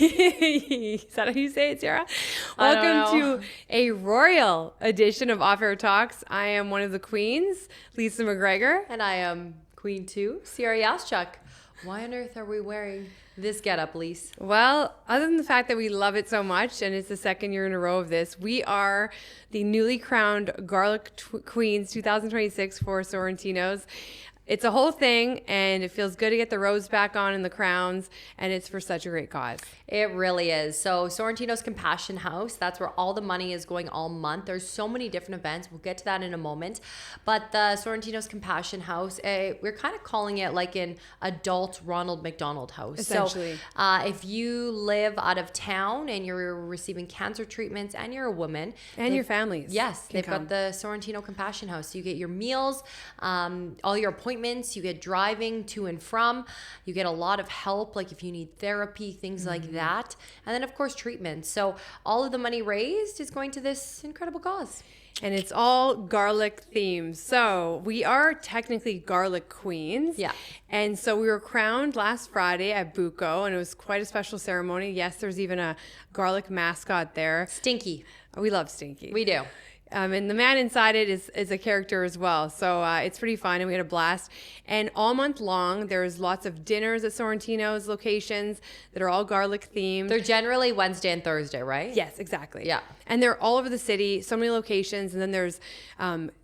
Is that how you say it, Ciara? Welcome to a royal edition of Off Air Talks. I am one of the queens, Lisa McGregor. And I am Queen 2, Ciara Yaschuk. Why on earth are we wearing this getup, Lise? Well, other than the fact that we love it so much, and it's the second year in a row of this, we are the newly crowned Garlic Queens 2026 for Sorrentinos. It's a whole thing, and it feels good to get the robes back on and the crowns, and it's for such a great cause. It really is. So Sorrentino's Compassion House, that's where all the money is going all month. There's so many different events. We'll get to that in a moment. But the Sorrentino's Compassion House, we're kind of calling it like an adult Ronald McDonald House. Essentially. So if you live out of town and you're receiving cancer treatments and you're a woman. And your families. Yes, they've got the Sorrentino Compassion House. So you get your meals, all your appointments, you get driving to and from, you get a lot of help, like if you need therapy, things like that. And then of course treatments. So all of the money raised is going to this incredible cause. And it's all garlic themed. So we are technically garlic queens. Yeah. And so we were crowned last Friday at Buco, and it was quite a special ceremony. Yes, there's even a garlic mascot there. Stinky. We love Stinky. We do. And the man inside it is a character as well. So it's pretty fun, and we had a blast. And all month long, there's lots of dinners at Sorrentino's locations that are all garlic themed. They're generally Wednesday and Thursday, right? Yes, exactly. Yeah. And they're all over the city, so many locations. And then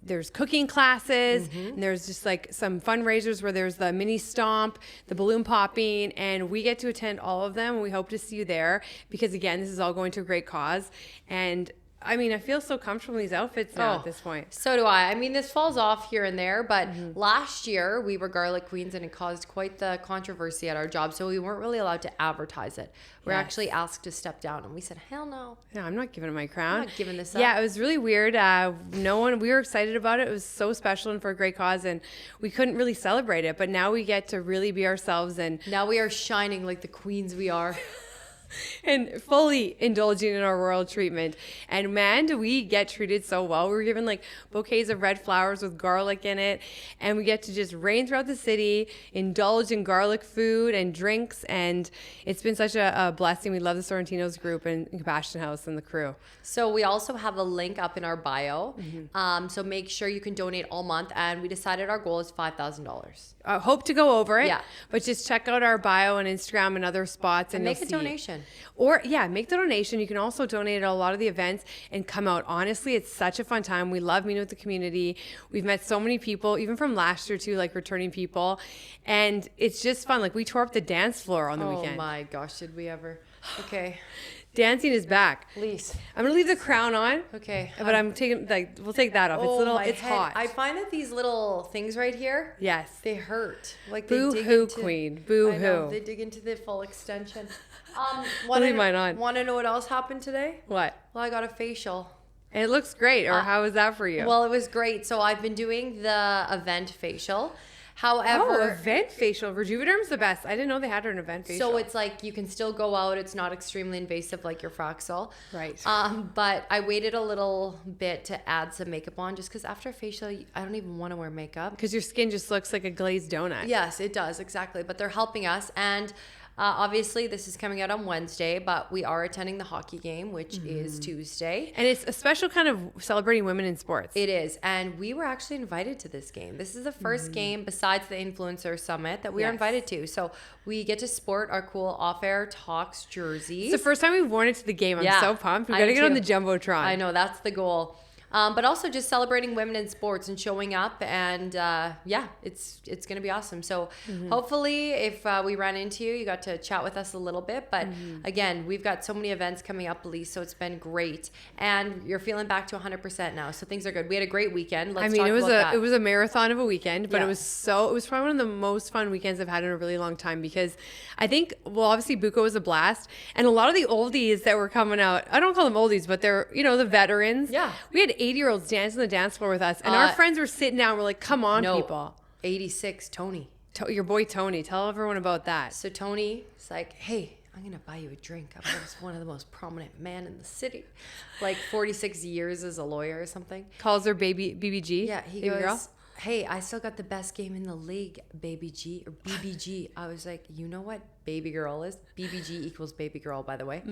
there's cooking classes, and there's just like some fundraisers where there's the mini stomp, the balloon popping, and we get to attend all of them. And we hope to see you there because, again, this is all going to a great cause. And I mean, I feel so comfortable in these outfits now at this point. So do I. I mean, this falls off here and there, but last year we were Garlic Queens and it caused quite the controversy at our job. So we weren't really allowed to advertise it. We're actually asked to step down and we said, hell no. No, I'm not giving it my crown. I'm not giving this up. Yeah, it was really weird. We were excited about it. It was so special and for a great cause, and we couldn't really celebrate it. But now we get to really be ourselves, and now we are shining like the queens we are. And fully indulging in our royal treatment. And man, do we get treated so well. We were given like bouquets of red flowers with garlic in it. And we get to just reign throughout the city, indulge in garlic food and drinks. And it's been such a blessing. We love the Sorrentino's group and Compassion House and the crew. So we also have a link up in our bio. So make sure you can donate all month. And we decided our goal is $5,000. Hope to go over it. Yeah. But just check out our bio on Instagram and other spots. And make a donation. Or, make the donation. You can also donate at a lot of the events and come out. Honestly, it's such a fun time. We love meeting with the community. We've met so many people, even from last year too, like returning people. And it's just fun. Like we tore up the dance floor on the weekend. Oh my gosh, did we ever? Okay. Dancing is back. Lise. I'm going to leave the crown on. Okay. But I'm taking, we'll take that off. It's hot. I find that these little things right here. Yes. They hurt. Like Boo hoo, queen. Boo hoo. They dig into the full extension. Leave mine on. Want to know what else happened today? What? Well, I got a facial. And it looks great. Or how was that for you? Well, it was great. So I've been doing the event facial. However, event facial. Rejuvederm's the best. I didn't know they had an event facial. So it's like you can still go out. It's not extremely invasive like your Fraxel. Right. But I waited a little bit to add some makeup on just because after a facial, I don't even want to wear makeup. Because your skin just looks like a glazed donut. Yes, it does. Exactly. But they're helping us. And obviously, this is coming out on Wednesday, but we are attending the hockey game, which is Tuesday. And it's a special kind of celebrating women in sports. It is. And we were actually invited to this game. This is the first game besides the Influencer Summit that we are invited to. So we get to sport our cool off-air Talks jerseys. It's the first time we've worn it to the game. I'm so pumped. We got to get on the Jumbotron. I know. That's the goal. But also just celebrating women in sports and showing up, and it's gonna be awesome. So hopefully, if we ran into you, you got to chat with us a little bit. But again, we've got so many events coming up, Elise. So it's been great, and you're feeling back to 100% now. So things are good. We had a great weekend. It was a marathon of a weekend, but it was probably one of the most fun weekends I've had in a really long time because I think obviously Buco was a blast, and a lot of the oldies that were coming out. I don't call them oldies, but they're the veterans. Yeah, we had 80-years dancing on the dance floor with us, and our friends were sitting down. We're like, come on, people. 86, Tony. Your boy Tony. Tell everyone about that. So Tony is like, hey, I'm going to buy you a drink. I'm one of the most prominent men in the city. Like 46 years as a lawyer or something. Calls her baby BBG. Yeah, he baby goes, girl. hey, I still got the best game in the league, baby G or BBG. I was like, you know what baby girl is? BBG equals baby girl, by the way.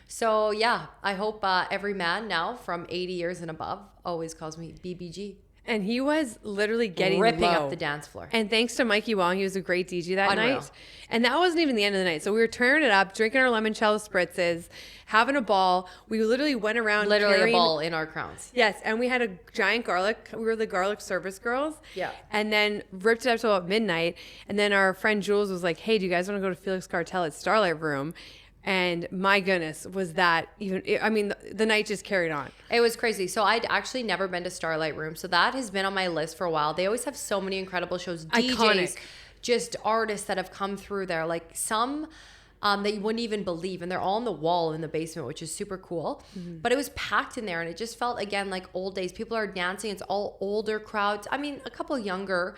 So yeah, I hope every man now from 80 years and above always calls me BBG. And he was literally getting ripping low. up the dance floor. And thanks to Mikey Wong, he was a great DJ that Unreal. night. And that wasn't even the end of the night. So we were turning it up, drinking our limoncello spritzes, having a ball. We literally went around Literally carrying, a ball in our crowns. Yes, and we had a giant garlic. We were the garlic service girls. Yeah. And then ripped it up till about midnight. And then our friend Jules was like, hey, do you guys want to go to Felix Cartel at Starlight Room? And my goodness, was that even, I mean, the night just carried on. It was crazy. So I'd actually never been to Starlight Room. So that has been on my list for a while. They always have so many incredible shows. DJs, Iconic. just artists that have come through there. Like some that you wouldn't even believe. And they're all on the wall in the basement, which is super cool. But it was packed in there. And it just felt, again, like old days. People are dancing. It's all older crowds. I mean, a couple younger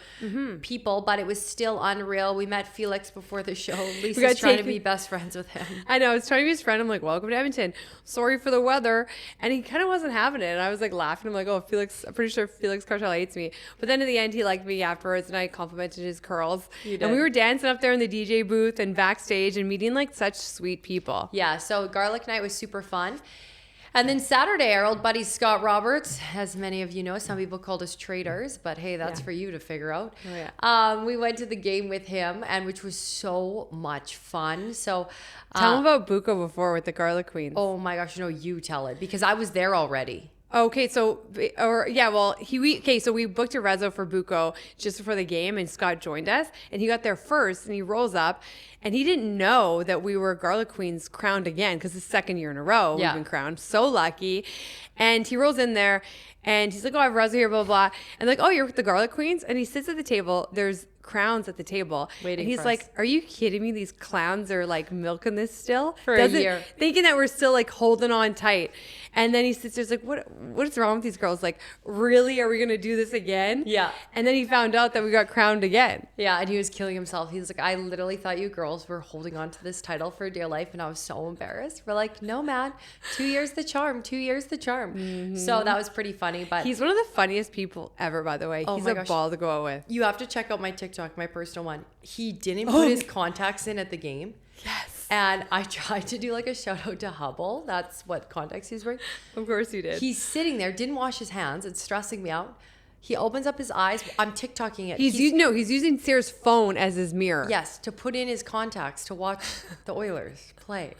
people, but it was still unreal. We met Felix before the show. Lisa's trying to be best friends with him. I know. I was trying to be his friend. I'm like, welcome to Edmonton. Sorry for the weather. And he kind of wasn't having it. And I was like laughing. I'm like, oh, Felix, I'm pretty sure Felix Cartel hates me. But then in the end, he liked me afterwards and I complimented his curls. You did. And we were dancing up there in the DJ booth and backstage and meeting like such sweet people. Yeah, so Garlic Night was super fun. And then Saturday, our old buddy Scott Roberts, as many of you know, some people called us traitors, but hey, that's for you to figure out. Oh, yeah. We went to the game with him, and which was so much fun. So Tell him about Buko before with the Garlic Queens. oh my gosh, no, you tell it because I was there already. Okay, so so we booked a rezo for Buko just before the game, and Scott joined us, and he got there first, and he rolls up, and he didn't know that we were Garlic Queens crowned again because the second year in a row we've been crowned. So lucky, and he rolls in there, and he's like, "Oh, I have rezo here, blah blah," blah. And like, "Oh, you're with the Garlic Queens," and he sits at the table. There's crowns at the table, waiting. And he's for like, us. "Are you kidding me? These clowns are like milking this still For a year. thinking that we're still like holding on tight." And then he sits there, he's like, what is wrong with these girls? Like, really? Are we going to do this again? Yeah. And then he found out that we got crowned again. Yeah, and he was killing himself. He was like, I literally thought you girls were holding on to this title for dear life, and I was so embarrassed. We're like, no, man, 2 years the charm, 2 years the charm. So that was pretty funny. But He's one of the funniest people ever, by the way. Oh He's my a gosh. ball to go out with. you have to check out my TikTok, my personal one. He didn't put his contacts in at the game. Yes. And I tried to do like a shout out to Hubble. That's what contacts he's wearing. Of course you did. He's sitting there, didn't wash his hands. It's stressing me out. He opens up his eyes. I'm TikToking it. He's using Sarah's phone as his mirror. Yes, to put in his contacts to watch the Oilers play.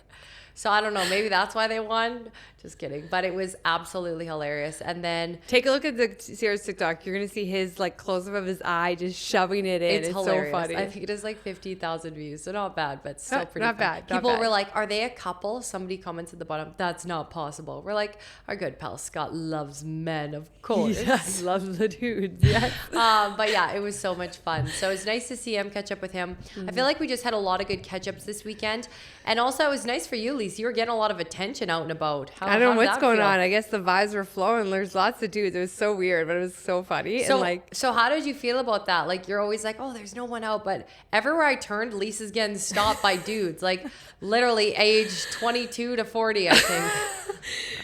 So I don't know. Maybe that's why they won. Just kidding. But it was absolutely hilarious. And then Take a look at the Sarah's TikTok. You're going to see his like close up of his eye just shoving it in. It's hilarious. so funny. I think it is like 50,000 views. So not bad, but still Not- pretty not fun. bad, not People bad. were like, are they a couple? Somebody comments at the bottom. That's not possible. We're like, our good pal Scott loves men, of course. Yes, loves the dudes. Yes. But yeah, it was so much fun. So it was nice to see him, catch up with him. I feel like we just had a lot of good catch ups this weekend. And also it was nice for you, Lisa. You were getting a lot of attention out and about. I don't know how did what's that going feel? on. I guess the vibes were flowing. There's lots of dudes. It was so weird, but it was so funny. So, and like, so how did you feel about that? Like, you're always like, oh, there's no one out. But everywhere I turned, Lisa's getting stopped by dudes. Like, literally age 22 to 40, I think.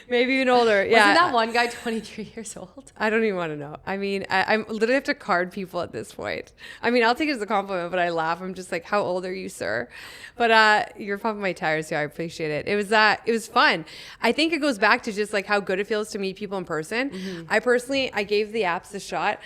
maybe even older. Yeah. Wasn't that one guy 23 years old? I don't even want to know. I mean, I'm literally have to card people at this point. I mean, I'll take it as a compliment, but I laugh. I'm just like, how old are you, sir? But you're pumping my tires here. I appreciate it. It was fun. I think it goes back to just like how good it feels to meet people in person. I gave the apps a shot.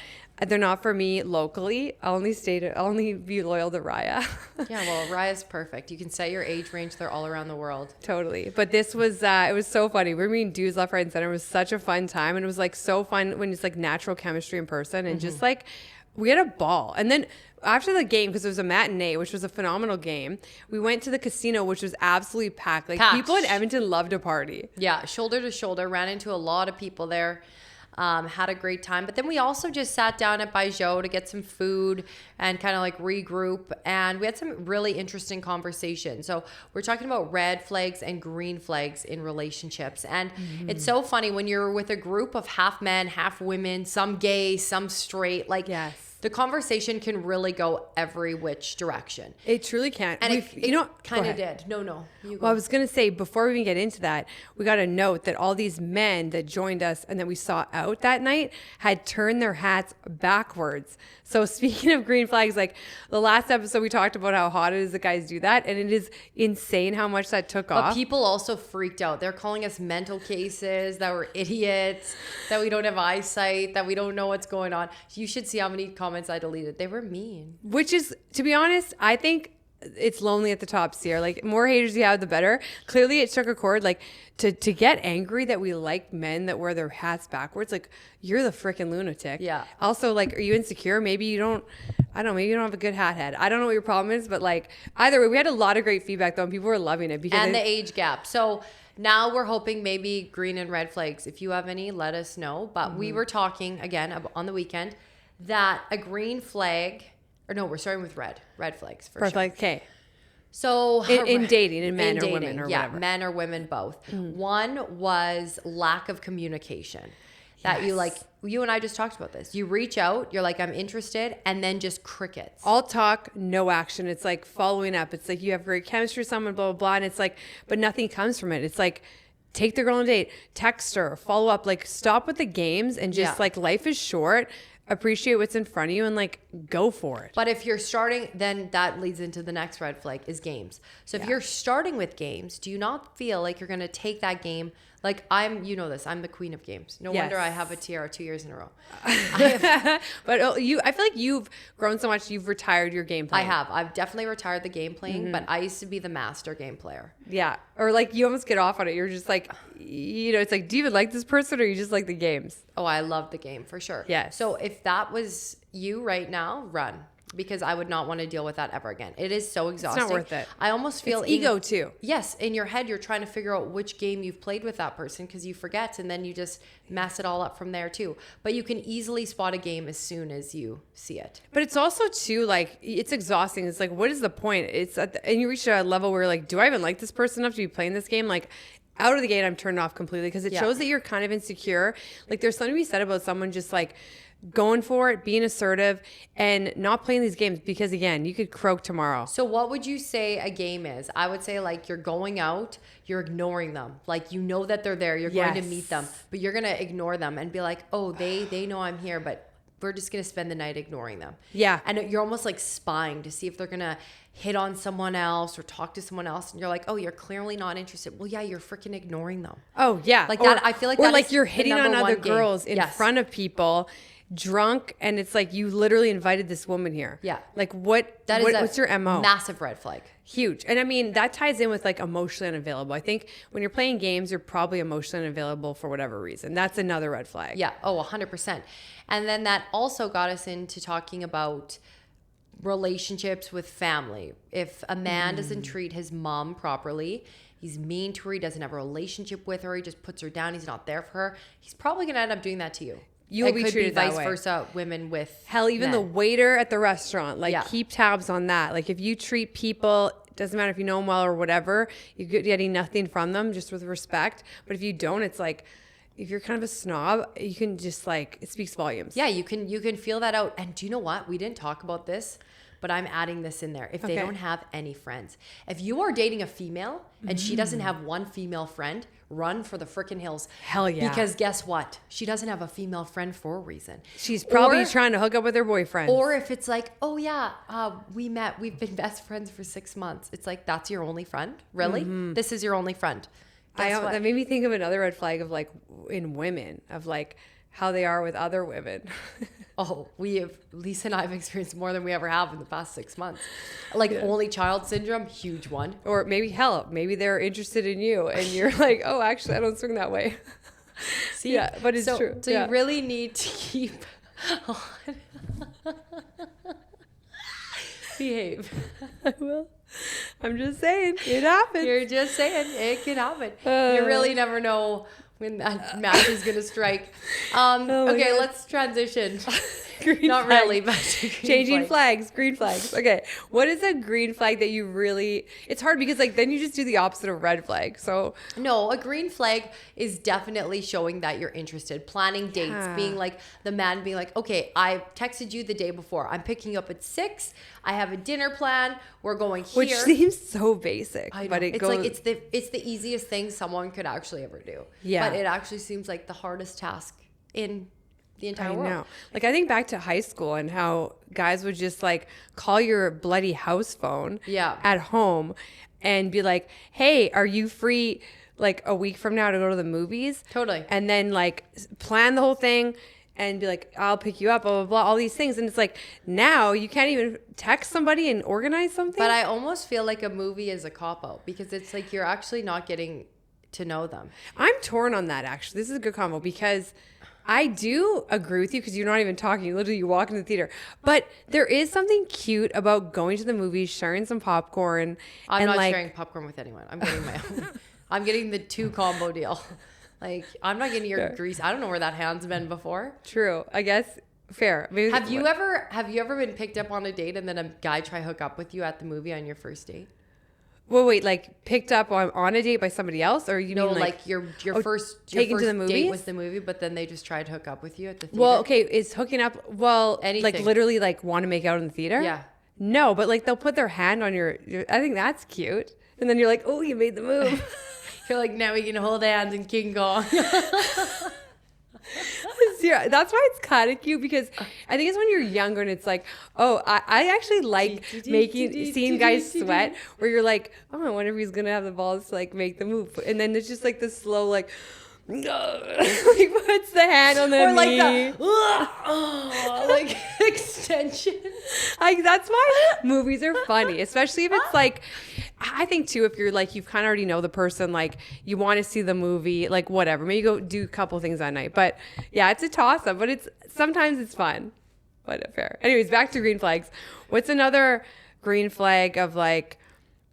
They're not for me locally. I'll only be loyal to Raya. Yeah, well, Raya's perfect. You can set your age range. They're all around the world. Totally. But this was, it was so funny. We were meeting dudes left, right, and center. It was such a fun time. And it was like so fun when it's like natural chemistry in person and just like, we had a ball. And then after the game, because it was a matinee, which was a phenomenal game, we went to the casino, which was absolutely packed. Like people in Edmonton love to party. Yeah, shoulder to shoulder. Ran into a lot of people there. Had a great time. But then we also just sat down at Baijiu to get some food and kind of like regroup. And we had some really interesting conversations. So we're talking about red flags and green flags in relationships. And it's so funny when you're with a group of half men, half women, some gay, some straight. Like, Yes. the conversation can really go every which direction. It truly can. And it kind go of ahead. did. No, you go. Well, I was going to say, before we even get into that, we got a note that all these men that joined us and that we saw out that night had turned their hats backwards. So speaking of green flags, like the last episode, we talked about how hot it is that guys do that. And it is insane how much that took off. But people also freaked out. They're calling us mental cases, that we're idiots, that we don't have eyesight, that we don't know what's going on. You should see how many comments I deleted. They were mean. Which is, to be honest, I think it's lonely at the top, Ciara. Like, more haters you have, the better. Clearly, it struck a chord. Like, to get angry that we like men that wear their hats backwards, like, you're the freaking lunatic. Yeah. Also, like, are you insecure? Maybe you don't, I don't know, maybe you don't have a good hat head. I don't know what your problem is, but, like, either way, we had a lot of great feedback, though, and people were loving it. And the age gap. So now we're hoping maybe green and red flags. If you have any, let us know. But we were talking, again, on the weekend, that a green flag... Or no, we're starting with red flags for sure. Okay. So in dating, in men or women or whatever. Yeah, men or women both. One was lack of communication. That you and I just talked about this. You reach out, you're like, I'm interested, and then just crickets. All talk, no action. It's like following up. It's like you have great chemistry with someone, blah, blah, blah. And it's like, but nothing comes from it. It's like, take the girl on a date, text her, follow up, like stop with the games and just like life is short. Appreciate what's in front of you and like go for it. But if you're starting, then that leads into the next red flag is games. So if you're starting with games, do you not feel like you're going to take that game? Like I'm the queen of games. No wonder I have a tiara 2 years in a row. But I feel like you've grown so much, you've retired your game playing. I have. I've definitely retired the game playing, but I used to be the master game player. Yeah. Or like you almost get off on it. You're just like, it's like, do you even like this person or you just like the games? Oh, I love the game for sure. Yes. So if that was you right now, run. Because I would not want to deal with that ever again. It is so exhausting. It's not worth it. I almost feel it's ego too. Yes, in your head you're trying to figure out which game you've played with that person because you forget and then you just mess it all up from there too. But you can easily spot a game as soon as you see it. But it's also too like it's exhausting. It's like what is the point? It's and you reach a level where like, do I even like this person enough to be playing this game? Like out of the gate, I'm turned off completely because it shows that you're kind of insecure. Like there's something to be said about someone just like going for it, being assertive, and not playing these games because, again, you could croak tomorrow. So what would you say a game is? I would say, like, you're going out, you're ignoring them. Like, you know that they're there. You're going to meet them, but you're going to ignore them and be like, oh, they know I'm here, but we're just going to spend the night ignoring them. Yeah. And you're almost like spying to see if they're going to hit on someone else or talk to someone else. And you're like, oh, you're clearly not interested. Well, yeah, you're freaking ignoring them. Oh, yeah. Like that. I feel like or that like is you're hitting on other game. girls in front of people, drunk, and it's like you literally invited this woman here. Yeah. Like what's your MO? Massive red flag. Huge. And I mean, that ties in with like emotionally unavailable. I think when you're playing games, you're probably emotionally unavailable for whatever reason. That's another red flag. Yeah. Oh, 100%. And then that also got us into talking about relationships with family. If a man doesn't treat his mom properly, he's mean to her, he doesn't have a relationship with her, he just puts her down, he's not there for her, he's probably going to end up doing that to you. You will be treated that way. Vice versa, women with hell, even men. the waiter at the restaurant, like keep tabs on that. Like if you treat people, it doesn't matter if you know them well or whatever, you're getting nothing from them just with respect. But if you don't, it's like, if you're kind of a snob, you can just like, it speaks volumes. Yeah, you can feel that out. And do you know what? We didn't talk about this, but I'm adding this in there. If they don't have any friends. If you are dating a female and she doesn't have one female friend, run for the frickin' hills. Hell yeah. Because guess what? She doesn't have a female friend for a reason. She's probably trying to hook up with her boyfriend. Or if it's like, oh yeah, we met, we've been best friends for 6 months. It's like, that's your only friend? Really? This is your only friend. That made me think of another red flag of like in women, of like how they are with other women. Oh, Lisa and I have experienced more than we ever have in the past 6 months. Like only child syndrome, huge one. Or maybe they're interested in you and you're like, oh, actually, I don't swing that way. See? Yeah, but it's true. So you really need to keep on. Behave. I will. I'm just saying, it happens. You're just saying, it can happen. You really never know when that match is going to strike. Okay, let's transition Green Not flag. really, but Changing flags, green flags. Okay. What is a green flag that you really, it's hard because like then you just do the opposite of red flag. So No, a green flag is definitely showing that you're interested. Planning dates, being like the man being like, okay, I texted you the day before. I'm picking you up at 6. I have a dinner plan. We're going here. which seems so basic, I know. but It's like it's the easiest thing someone could actually ever do. Yeah. But it actually seems like the hardest task in the entire I world. know. Like I think back to high school and how guys would just like call your bloody house phone Yeah. at home and be like, "Hey, are you free like a week from now to go to the movies?" Totally. And then like plan the whole thing and be like, "I'll pick you up," blah blah blah, all these things. And it's like now you can't even text somebody and organize something. But I almost feel like a movie is a cop out because it's like you're actually not getting to know them. I'm torn on that actually. This is a good combo because I do agree with you because you're not even talking. Literally, you walk into the theater. But there is something cute about going to the movies, sharing some popcorn. I'm and not like, sharing popcorn with anyone. I'm getting my own. I'm getting the 2 combo deal. Like, I'm not getting your grease. I don't know where that hand's been before. True. I guess fair. Maybe Have you ever been picked up on a date and then a guy try hook up with you at the movie on your first date? Well, wait, like picked up on a date by somebody else, or you No, mean like your first taken to the date movies? was the movie, but then they just tried to hook up with you at the theater. Well, okay, is hooking up like Anything. literally like want to make out in the theater? Yeah. No, but like they'll put their hand on your I think that's cute. And then you're like, "Oh, you made the move." You're like, now we can hold hands and King Kong. Yeah, that's why it's kind of cute because I think it's when you're younger and it's like, oh, I actually like seeing guys sweat where you're like, oh, I wonder if he's gonna have the balls to like make the move, and then it's just like the slow like, like puts the hand on the Or like knee. the like extension. Like that's why movies are funny, especially if it's like, I think too, if you're like, you've kind of already know the person, like you want to see the movie, like whatever, maybe go do a couple things that night. But yeah, it's a toss up, but sometimes it's fun, but fair. Anyways, back to green flags. What's another green flag of like,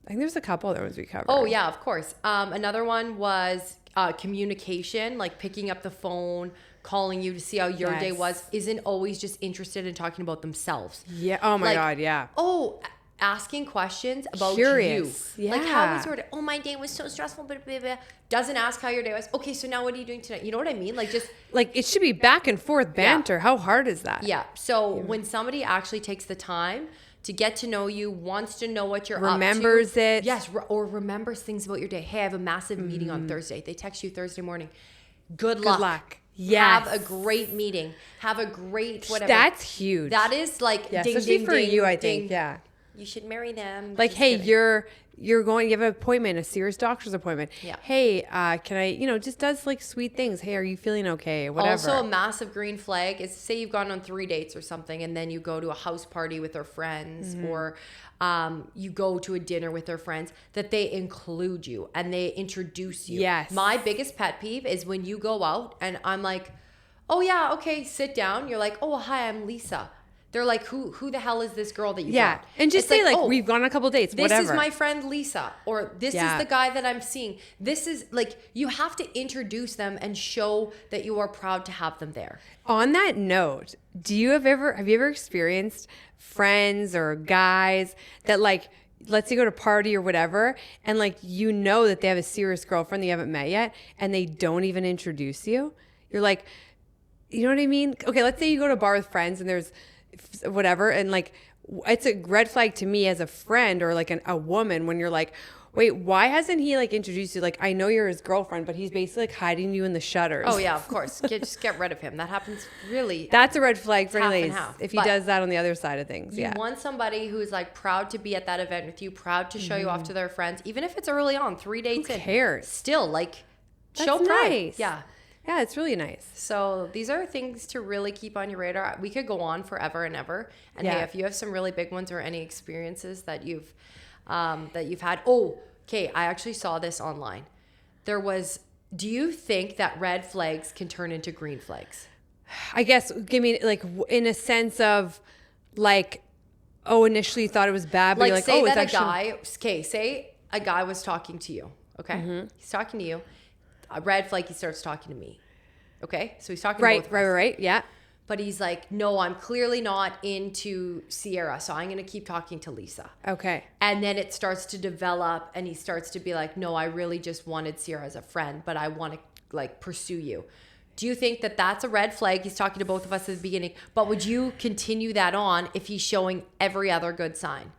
I think there's a couple other ones we covered. Oh yeah, of course. Another one was communication, like picking up the phone, calling you to see how your day was, isn't always just interested in talking about themselves. Yeah. Oh my God. Yeah. Oh, asking questions about Curious. you. Yeah. Like, how was your day? Oh, my day was so stressful. Blah, blah, blah. Doesn't ask how your day was. Okay, so now what are you doing tonight? You know what I mean? Like, just like it should be back and forth banter. How hard is that? yeah. So when somebody actually takes the time to get to know you, wants to know what you're Remembers up to. it. Yes, or remembers things about your day. Hey, I have a massive meeting on Thursday. They text you Thursday morning. Good luck. Good luck. Yes. Have a great meeting. Have a great whatever. That's huge. That is like yeah, ding, especially ding, for ding, you, I ding. think. Yeah. You should marry them. Like, Just hey, kidding. you're going, you have an appointment, a serious doctor's appointment. Yeah. Hey, can I, just does like sweet things. Hey, are you feeling okay? Whatever. Also, a massive green flag is say you've gone on 3 dates or something, and then you go to a house party with their friends, or you go to a dinner with their friends, that they include you and they introduce you. Yes. My biggest pet peeve is when you go out and I'm like, oh yeah, okay, sit down. You're like, oh hi, I'm Lisa. They're like, who the hell is this girl that you yeah. brought? And just It's say like, oh, we've gone on a couple dates, this whatever. is my friend Lisa, or this Yeah. is the guy that I'm seeing. This is like, you have to introduce them and show that you are proud to have them there. On that note, have you ever experienced friends or guys that like, let's say go to a party or whatever, and like that they have a serious girlfriend that you haven't met yet, and they don't even introduce you? You're like, you know what I mean? Okay, let's say you go to a bar with friends and there's whatever, and like it's a red flag to me as a friend or like a woman when you're like, wait, why hasn't he like introduced you? Like, I know you're his girlfriend, but he's basically like hiding you in the shutters. Oh yeah, of course. Just get rid of him. That happens really. That's a red flag for half and anyways half. if he But does that on the other side of things. You Yeah. want somebody who's like proud to be at that event with you, proud to show you off to their friends, even if it's early on, 3 dates in. Who cares? Still, like, show That's pride. nice. Yeah. Yeah, it's really nice. So these are things to really keep on your radar. We could go on forever and ever. And Yeah. hey, if you have some really big ones or any experiences that you've had. Oh, okay. I actually saw this online. Do you think that red flags can turn into green flags? I guess give me like in a sense of like, oh, initially you thought it was bad, but Like, you're like, say oh, it's that actually say a guy was talking to you. Okay. He's talking to you. A red flag, he starts talking to me. Okay. So he's talking to both of us. right. Yeah. but he's like, no, I'm clearly not into Ciara, so I'm going to keep talking to Lisa. Okay. And then it starts to develop, and he starts to be like, no, I really just wanted Ciara as a friend, but I want to like pursue you. Do you think that that's a red flag? He's talking to both of us at the beginning, but would you continue that on if he's showing every other good sign?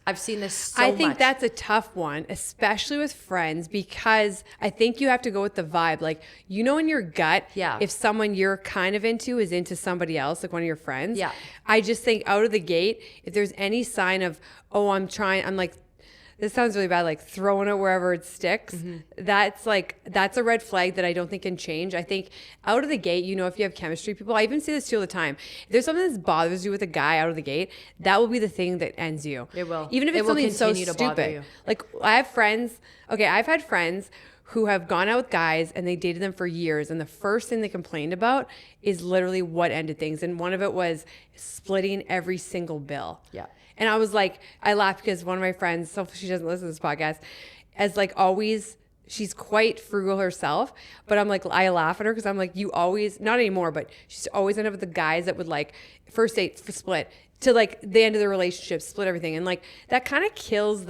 I've seen this so much. I think that's a tough one, especially with friends, because I think you have to go with the vibe. Like, you know, in your gut, if someone you're kind of into is into somebody else, like one of your friends. Yeah. I just think out of the gate, if there's any sign of, oh, I'm like, this sounds really bad, like throwing it wherever it sticks. That's a red flag that I don't think can change. I think out of the gate, you know, if you have chemistry, people, I even say this too all the time. If there's something that bothers you with a guy out of the gate, that will be the thing that ends you. It will. Even if it's something so stupid. Like, I've had friends who have gone out with guys and they dated them for years, and the first thing they complained about is literally what ended things. And one of it was splitting every single bill. Yeah. And I was like, I laughed because one of my friends, so she doesn't listen to this podcast, as like always, she's quite frugal herself. But I'm like, I laugh at her because I'm like, you always, not anymore, but she's always end up with the guys that would like first date split to like the end of the relationship, split everything. And like that kind of kills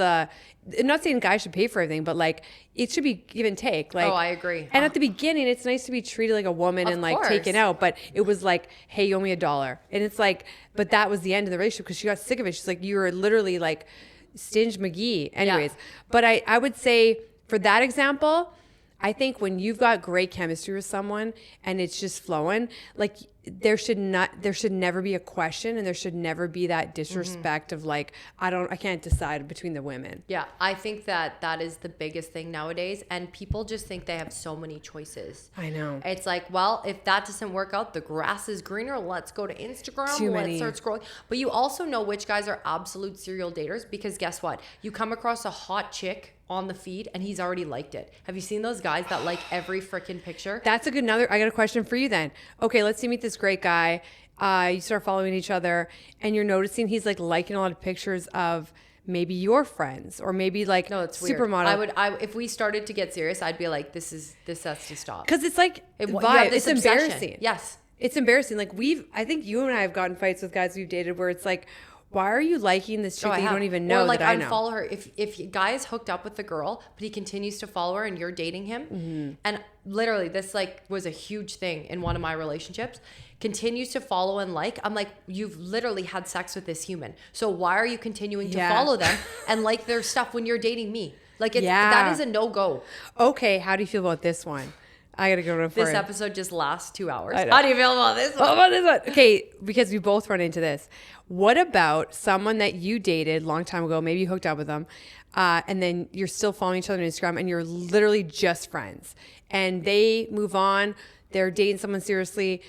I'm not saying guys should pay for everything, but like it should be give and take. Like, oh, I agree. And at the beginning, it's nice to be treated like a woman and like taken out. But it was like, hey, you owe me $1. And it's like, but that was the end of the relationship because she got sick of it. She's like, you were literally like Stinge McGee. Anyways, but I would say for that example, I think when you've got great chemistry with someone and it's just flowing, like there should never be a question, and there should never be that disrespect of like, I can't decide between the women. Yeah, I think that is the biggest thing nowadays, and people just think they have so many choices. I know. It's like, well, if that doesn't work out, the grass is greener. Let's go to Instagram. Let's start scrolling. But you also know which guys are absolute serial daters, because guess what? You come across a hot chick on the feed and he's already liked it. Have you seen those guys that like every freaking picture? That's I got a question for you then. Okay, let's say you meet this great guy. You start following each other and you're noticing he's like liking a lot of pictures of maybe your friends or maybe like supermodel. I if we started to get serious, I'd be like, this has to stop. Because it's like it's embarrassing. Yes. It's embarrassing. Like I think you and I have gotten fights with guys we've dated where it's like, why are you liking this chick that you don't even know? Or like, that I know? Unfollow her. If a guy is hooked up with the girl, but he continues to follow her and you're dating him, and literally this like was a huge thing in one of my relationships, continues to follow and like, I'm like, you've literally had sex with this human. So why are you continuing to follow them and like their stuff when you're dating me? Like that is a no-go. Okay, how do you feel about this one? I gotta go to this episode just lasts 2 hours. How do you feel about this one? About this one? Okay, because we both run into this. What about someone that you dated a long time ago? Maybe you hooked up with them, and then you're still following each other on Instagram, and you're literally just friends. And they move on. They're dating someone seriously.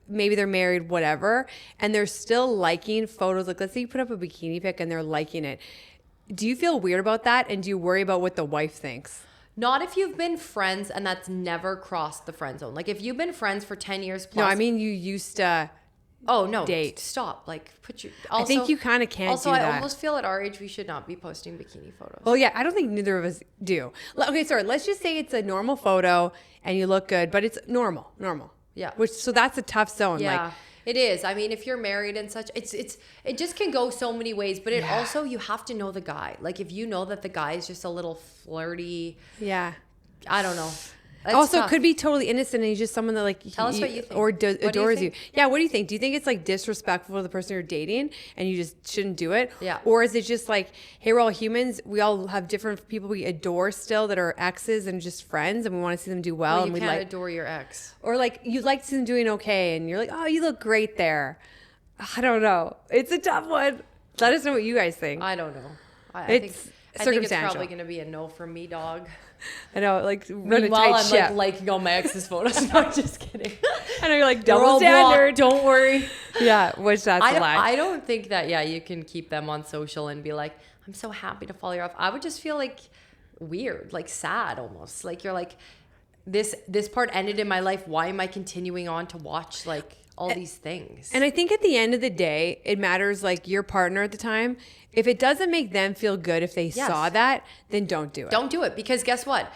Maybe they're married, whatever. And they're still liking photos. Like, let's say you put up a bikini pic and they're liking it. Do you feel weird about that? And do you worry about what the wife thinks? Not if you've been friends and that's never crossed the friend zone. Like if you've been friends for 10 years plus. No, I mean you used to date. Stop. Like I think you kind of can't also, do that. I almost feel at our age we should not be posting bikini photos. Well, yeah, I don't think neither of us do. Okay, sorry. Let's just say it's a normal photo and you look good, but it's normal. Yeah. So that's a tough zone. Yeah. Like, it is. I mean, if you're married and such, it just can go so many ways. But it also, you have to know the guy. Like if you know that the guy is just a little flirty. Yeah. I don't know. It's also, tough. It could be totally innocent and he's just someone that like tell us what you think or adores you. Think? Yeah, what do you think? Do you think it's like disrespectful to the person you're dating and you just shouldn't do it? Yeah. Or is it just like, hey, we're all humans. We all have different people we adore still that are exes and just friends, and we want to see them do well. You and we can't adore your ex. Or like you like to see them doing okay, and you're like, oh, you look great there. I don't know. It's a tough one. Let us know what you guys think. I don't know. I think it's probably going to be a no from me, dog. I know, like run Meanwhile, a tight I'm ship. like liking all my ex's photos. No, I'm just kidding. I know you're like double standard. Don't worry. Yeah, which that's a lie. I don't think that. Yeah, you can keep them on social and be like, I'm so happy to follow you off. I would just feel like weird, like sad almost. Like you're like, this part ended in my life. Why am I continuing on to watch like all these things? And I think at the end of the day, it matters like your partner at the time. If it doesn't make them feel good if they saw that, then don't do it. Don't do it, because guess what?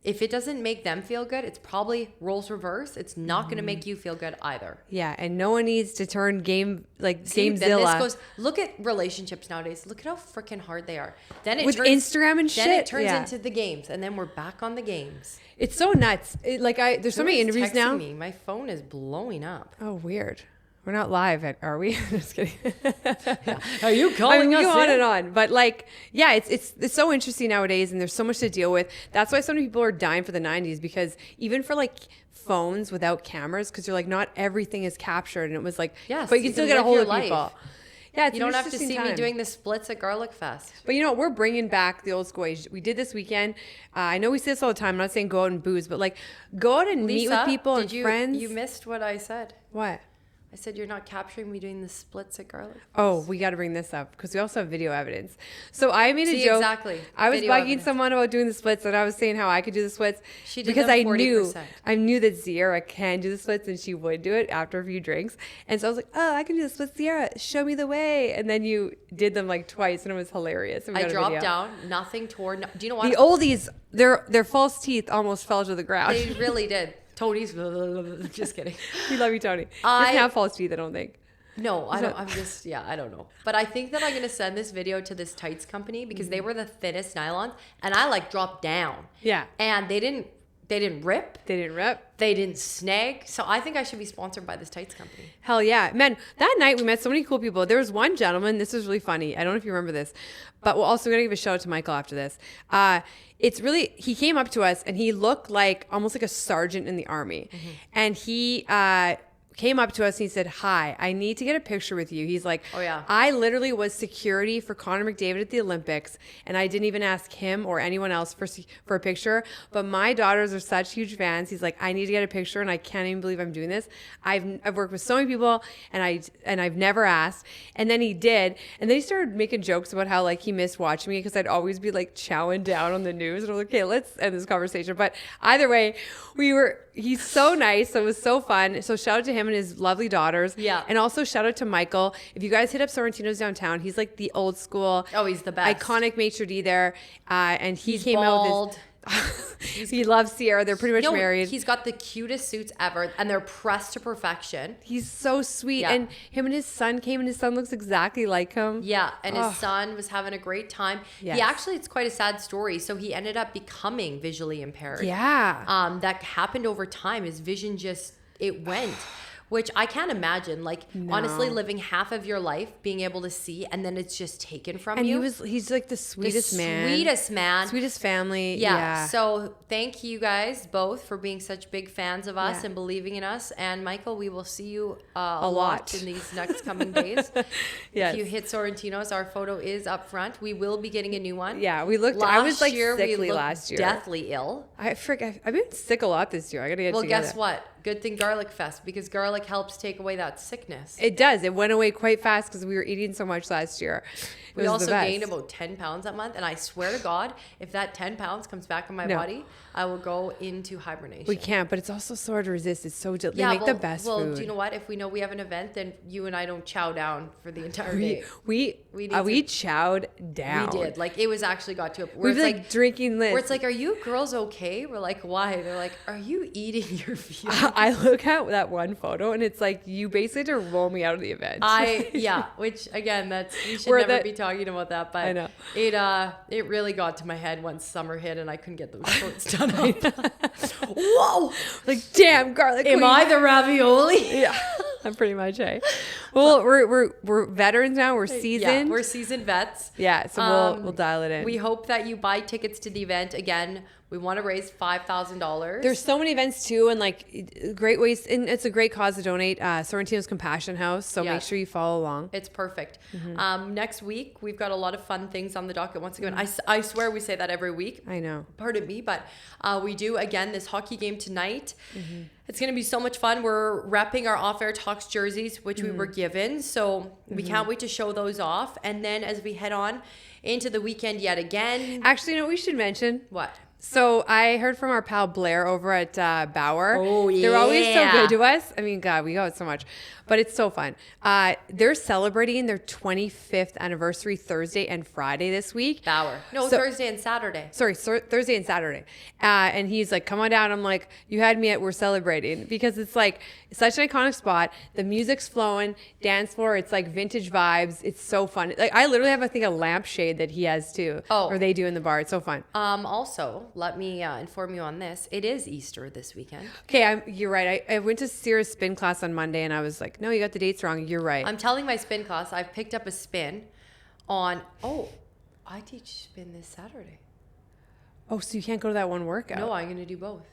if it doesn't make them feel good, it's probably roles reverse. It's not going to make you feel good either. Yeah, and no one needs to turn Then Gamezilla. look at relationships nowadays. Look at how freaking hard they are. Then it With turns, Instagram and shit. Then it turns Yeah. into the games, and then we're back on the games. It's so nuts. There's so many Who is interviews now. texting me? My phone is blowing up. Oh, weird. We're not live, are we? Just kidding. Are you calling we us go on in? and on, but it's so interesting nowadays, and there's so much to deal with. That's why so many people are dying for the '90s, because even for phones without cameras, because you're not everything is captured, and it was Yes, but you can still get a live hold your of life. people. Yeah, it's You an don't have to interesting see me time. doing the splits at Garlic Fest. But you know what? We're bringing back the old school age. We did this weekend. I know we say this all the time. I'm not saying go out and booze, but go out and meet with people and friends. You missed what I said. What? I said you're not capturing me doing the splits at Garlic Fest. Oh, we got to bring this up because we also have video evidence. So I made a joke. Exactly. I was Video bugging evidence. someone about doing the splits, and I was saying how I could do the splits She did because them I 40%. knew that Ciara can do the splits, and she would do it after a few drinks. And so I was like, "Oh, I can do the splits, Ciara. Show me the way." And then you did them twice, and it was hilarious. And we I got a dropped video. down, nothing tore. Do you know what? The oldies, their false teeth almost fell to the ground. They really did. Tony's just kidding. We love you, Tony. He doesn't have false teeth, I don't think. No, I don't. I don't know. But I think that I'm going to send this video to this tights company because they were the thinnest nylons, and I dropped down. Yeah. And they didn't rip. They didn't rip. They didn't snag. So I think I should be sponsored by this tights company. Hell yeah. Man, that night we met so many cool people. There was one gentleman, this was really funny. I don't know if you remember this, but we're also going to give a shout out to Michael after this. He came up to us and he looked almost like a sergeant in the army. Mm-hmm. And he came up to us and he said, "Hi, I need to get a picture with you." He's like, Oh, yeah. "I literally was security for Connor McDavid at the Olympics, and I didn't even ask him or anyone else for a picture, but my daughters are such huge fans." He's like, "I need to get a picture, and I can't even believe I'm doing this. I've worked with so many people, and I've never asked." And then he did, and then he started making jokes about how he missed watching me because I'd always be chowing down on the news, and I'm like, "Okay, let's end this conversation." But either way, he's so nice, so it was so fun. So shout out to him and his lovely daughters. Yeah. And also shout out to Michael. If you guys hit up Sorrentino's downtown, he's the old school. Oh, he's the best. Iconic maitre d' there. And he He's came bald. out with he loves Ciara. They're pretty much married. He's got the cutest suits ever, and they're pressed to perfection. He's so sweet. Yeah. And him and his son came, and his son looks exactly like him. Yeah, and Oh. his son was having a great time. Yes. He actually, it's quite a sad story. So he ended up becoming visually impaired. Yeah. That happened over time. His vision it went. Which I can't imagine, honestly, living half of your life being able to see, and then it's just taken from And you. he's the sweetest man. Sweetest man. Sweetest family. Yeah. Yeah. So thank you guys both for being such big fans of us Yeah. and believing in us. And Michael, we will see you A lot lot. in these next coming days. Yes. If you hit Sorrentino's, our photo is up front. We will be getting a new one. Yeah, we looked. I was we sickly looked last year. deathly ill. I've been sick a lot this year. I gotta get Well, together. guess what? Good thing Garlic Fest, because garlic helps take away that sickness. It does. It went away quite fast because we were eating so much last year. It We was also the best. gained about 10 pounds that month. And I swear to God, if that 10 pounds comes back in my No. body, I will go into hibernation. We can't, but it's also so hard to resist. It's so they make the best food. Do you know what? If we know we have an event, then you and I don't chow down for the entire day. we We chowed down. We did. It was actually got to a We where were it's drinking this. where it's are you girls okay? We're like, why? They're like, are you eating your food? I look at that one photo and it's you basically had to roll me out of the event. Which again, we should We're never be talking about that, but I know. it really got to my head once summer hit and I couldn't get those shorts done. Whoa! Damn, garlic. Am queen. I the ravioli? Yeah, I'm pretty much. Well, we're veterans now. We're seasoned. Yeah, we're seasoned vets. Yeah, so we'll dial it in. We hope that you buy tickets to the event. Again, we want to raise $5,000. There's so many events too, and great ways. And it's a great cause to donate. Sorrentino's Compassion House. So make sure you follow along. It's perfect. Mm-hmm. Next week, we've got a lot of fun things on the docket. Once again, I swear we say that every week. I know. Pardon me, but we do, again, this hockey game tonight. Mm-hmm. It's going to be so much fun. We're repping our Off Air Talks jerseys, which we were given. So we can't wait to show those off. And then as we head on into the weekend yet again. Actually, you know what we should mention? What? So I heard from our pal Blair over at Bauer. Oh, They're always so yeah. good to us. I mean, God, we go out so much, but it's so fun. They're celebrating their 25th anniversary Thursday and Friday this week. Bauer. No, So- Thursday and Saturday. Sorry, Thursday and Saturday. And he's like, come on down. I'm like, you had me at we're celebrating, because it's like such an iconic spot. The music's flowing, dance floor. It's like vintage vibes. It's so fun. Like I literally have, I think, a lampshade that he has too. Oh. Or they do in the bar. It's so fun. Also, let me inform you on this. It is Easter this weekend. Okay, you're right. I went to Ciara's spin class on Monday and I was like, no, you got the dates wrong. You're right. I'm telling my spin class, I've picked up a spin on, I teach spin this Saturday. Oh, so you can't go to that one workout? No, I'm going to do both.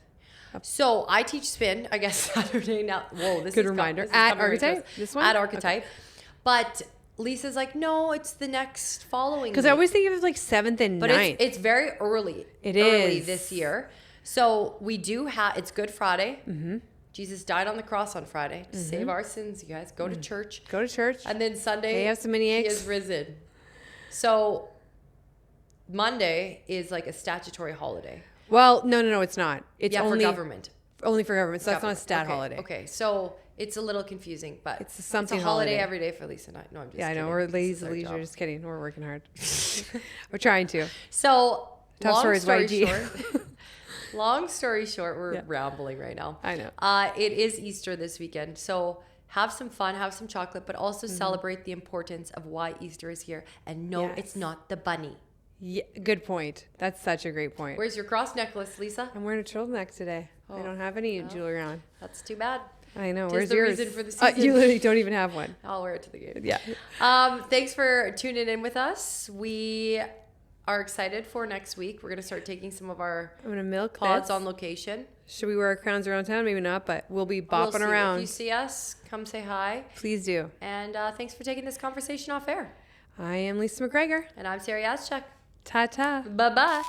So I teach spin, I guess, Saturday now. Whoa, this Good is reminder. this is At coming very Archetype? close. This one? At Archetype. But Lisa's like, no, it's the next following Because I week. always think of it like 7th and But 9th. it's very early. It early is. this year. So we do have, it's Good Friday. Mm-hmm. Jesus died on the cross on Friday to save our sins, you guys. Go to church. Go to church. And then Sunday, They have some mini he eggs. is risen. So Monday is like a statutory holiday. Well, no, it's not. It's Yeah, only for government. Only for government. So that's not a Government. stat Okay, holiday. Okay, so it's a little confusing, but It's something a holiday holiday. every day for Lisa and I. No, I'm just Yeah, I kidding. know. We're This lazy is our leisure. job. Just kidding. We're working hard. We're trying to. So Top long story is story YG. short, long story short, we're Yeah. rambling right now. I know. It is Easter this weekend, so have some fun, have some chocolate, but also celebrate the importance of why Easter is here. And no, Yes. it's not the bunny. Yeah, good point. That's such a great point. Where's your cross necklace, Lisa? I'm wearing a turtleneck today. I Oh, don't have any jewelry on. That's too bad. I know. Tis Where's the yours? reason for the season. You literally don't even have one. I'll wear it to the game. Yeah. Thanks for tuning in with us. We are excited for next week. We're gonna start taking some of our I'm gonna milk pods this. on location. Should we wear our crowns around town? Maybe not, but we'll be bopping We'll see. around. If you see us, come say hi. Please do. And thanks for taking this conversation off air. I am Lisa McGregor. And I'm Sarah Yazchuk. Ta ta. Bye bye.